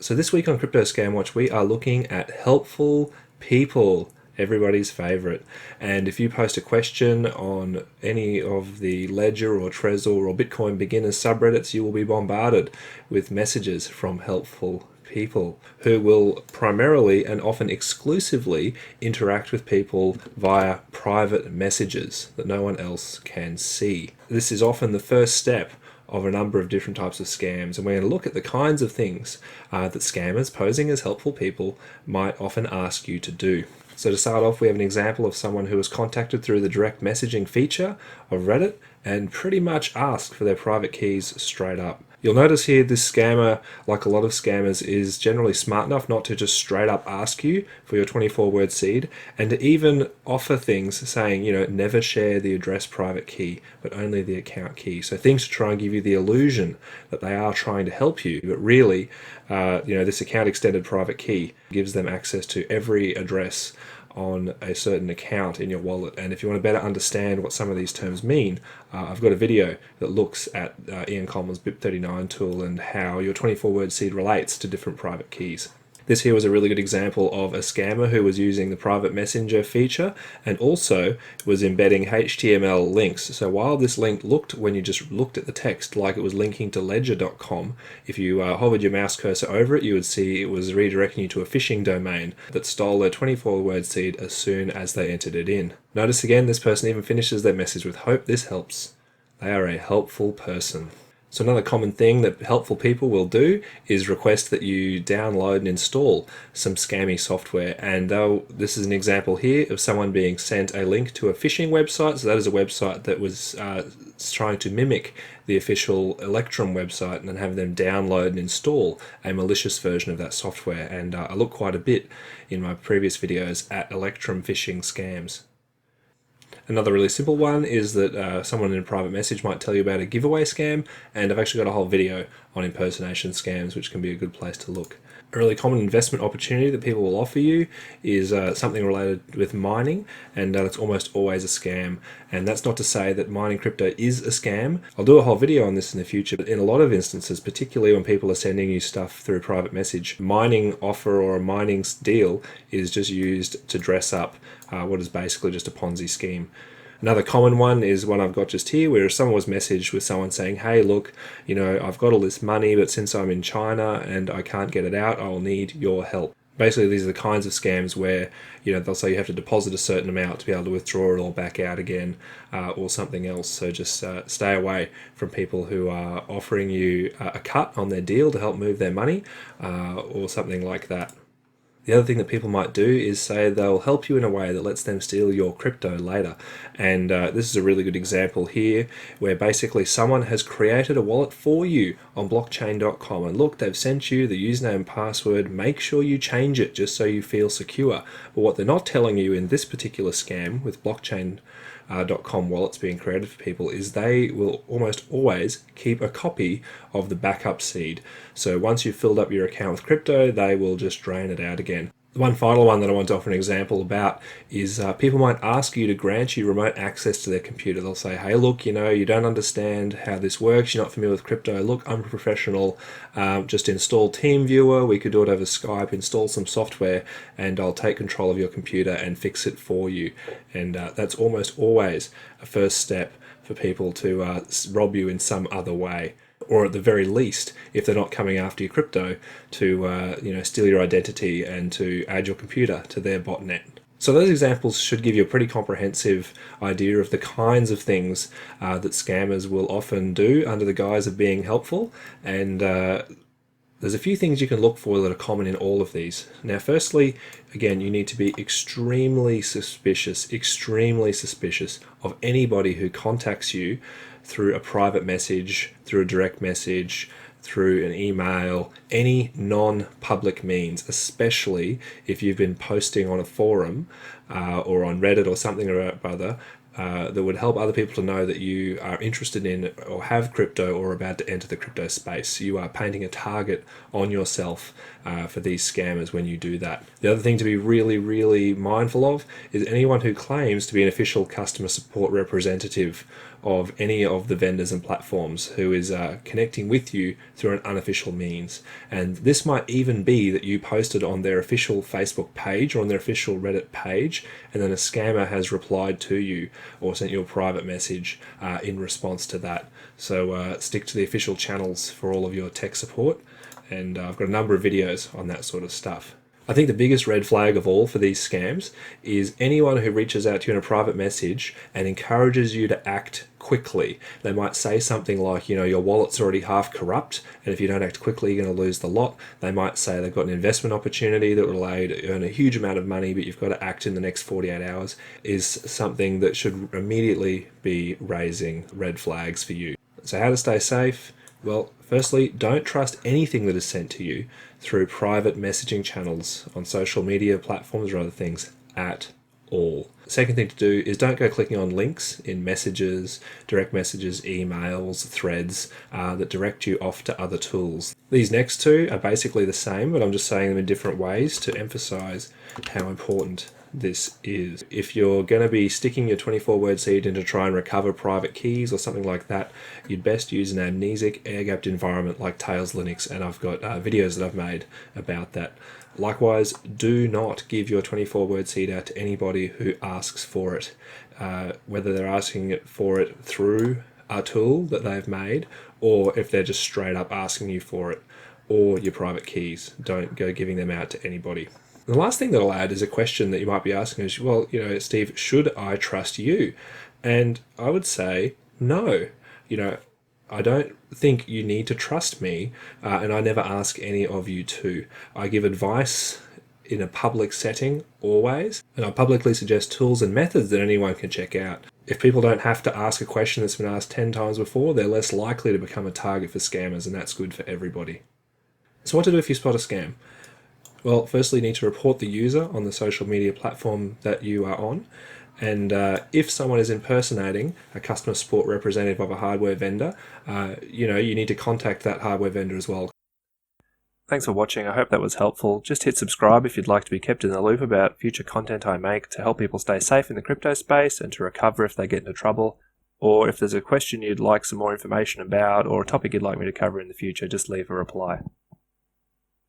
So this week on Crypto Scam Watch, we are looking at helpful people, everybody's favorite. And if you post a question on any of the Ledger or Trezor or Bitcoin beginners subreddits, you will be bombarded with messages from helpful people who will primarily and often exclusively interact with people via private messages that no one else can see. This is often the first step of a number of different types of scams, and we're going to look at the kinds of things that scammers posing as helpful people might often ask you to do. So to start off, we have an example of someone who was contacted through the direct messaging feature of Reddit and pretty much asked for their private keys straight up. You'll notice here this scammer, like a lot of scammers, is generally smart enough not to just straight up ask you for your 24-word seed, and to even offer things saying, never share the address private key, but only the account key. So things to try and give you the illusion that they are trying to help you, but really, this account extended private key gives them access to every address on a certain account in your wallet. And if you want to better understand what some of these terms mean, I've got a video that looks at Ian Coleman's BIP39 tool and how your 24-word seed relates to different private keys. This here was a really good example of a scammer who was using the private messenger feature and also was embedding HTML links. So while this link looked, when you just looked at the text, like it was linking to ledger.com, if you hovered your mouse cursor over it, you would see it was redirecting you to a phishing domain that stole their 24-word seed as soon as they entered it in. Notice again, this person even finishes their message with, "Hope this helps." They are a helpful person. So another common thing that helpful people will do is request that you download and install some scammy software. And this is an example here of someone being sent a link to a phishing website. So that is a website that was trying to mimic the official Electrum website and then have them download and install a malicious version of that software. And I look quite a bit in my previous videos at Electrum phishing scams. Another really simple one is that someone in a private message might tell you about a giveaway scam, and I've actually got a whole video on impersonation scams, which can be a good place to look. A really common investment opportunity that people will offer you is something related with mining, and it's almost always a scam. And that's not to say that mining crypto is a scam. I'll do a whole video on this in the future, but in a lot of instances, particularly when people are sending you stuff through private message, mining offer or a mining deal is just used to dress up what is basically just a Ponzi scheme. Another common one is one I've got just here, where someone was messaged with someone saying, "Hey, look, I've got all this money, but since I'm in China and I can't get it out, I'll need your help." Basically, these are the kinds of scams where, they'll say you have to deposit a certain amount to be able to withdraw it all back out again, or something else. So just stay away from people who are offering you a cut on their deal to help move their money, or something like that. The other thing that people might do is say they'll help you in a way that lets them steal your crypto later. And this is a really good example here where basically someone has created a wallet for you on blockchain.com. And look, they've sent you the username and password. Make sure you change it just so you feel secure. But what they're not telling you in this particular scam with blockchain.com wallets being created for people is they will almost always keep a copy of the backup seed. So once you've filled up your account with crypto, they will just drain it out again. The one final one that I want to offer an example about is people might ask you to grant you remote access to their computer. They'll say, "Hey, look, you don't understand how this works. You're not familiar with crypto. Look, I'm a professional. Just install TeamViewer. We could do it over Skype. Install some software, and I'll take control of your computer and fix it for you." And that's almost always a first step for people to rob you in some other way. Or at the very least, if they're not coming after your crypto, to steal your identity and to add your computer to their botnet. So those examples should give you a pretty comprehensive idea of the kinds of things that scammers will often do under the guise of being helpful. And there's a few things you can look for that are common in all of these. Now, firstly, again, you need to be extremely suspicious of anybody who contacts you through a private message, through a direct message, through an email, any non-public means, especially if you've been posting on a forum or on Reddit or something or other, that would help other people to know that you are interested in or have crypto or about to enter the crypto space. You are painting a target on yourself for these scammers when you do that. The other thing to be really, really mindful of is anyone who claims to be an official customer support representative of any of the vendors and platforms who is connecting with you through an unofficial means. And this might even be that you posted on their official Facebook page or on their official Reddit page, and then a scammer has replied to you or sent you a private message in response to that. So stick to the official channels for all of your tech support, and I've got a number of videos on that sort of stuff. I think the biggest red flag of all for these scams is anyone who reaches out to you in a private message and encourages you to act quickly. They might say something like, your wallet's already half corrupt, and if you don't act quickly, you're going to lose the lot. They might say they've got an investment opportunity that will allow you to earn a huge amount of money, but you've got to act in the next 48 hours, is something that should immediately be raising red flags for you. So how to stay safe? Well, firstly, don't trust anything that is sent to you through private messaging channels on social media platforms or other things at all. Second thing to do is don't go clicking on links in messages, direct messages, emails, threads that direct you off to other tools. These next two are basically the same, but I'm just saying them in different ways to emphasize how important this is. If you're going to be sticking your 24-word seed in to try and recover private keys or something like that, you'd best use an amnesic, air-gapped environment like Tails Linux, and I've got videos that I've made about that. Likewise, do not give your 24-word seed out to anybody who asks for it, whether they're asking for it through a tool that they've made, or if they're just straight up asking you for it, or your private keys. Don't go giving them out to anybody. The last thing that I'll add is a question that you might be asking is, well, Steve, should I trust you? And I would say, no. I don't think you need to trust me, and I never ask any of you to. I give advice in a public setting always, and I publicly suggest tools and methods that anyone can check out. If people don't have to ask a question that's been asked 10 times before, they're less likely to become a target for scammers, and that's good for everybody. So what to do if you spot a scam? Well, firstly, you need to report the user on the social media platform that you are on. And if someone is impersonating a customer support representative of a hardware vendor, you need to contact that hardware vendor as well. Thanks for watching. I hope that was helpful. Just hit subscribe if you'd like to be kept in the loop about future content I make to help people stay safe in the crypto space and to recover if they get into trouble. Or if there's a question you'd like some more information about or a topic you'd like me to cover in the future, just leave a reply.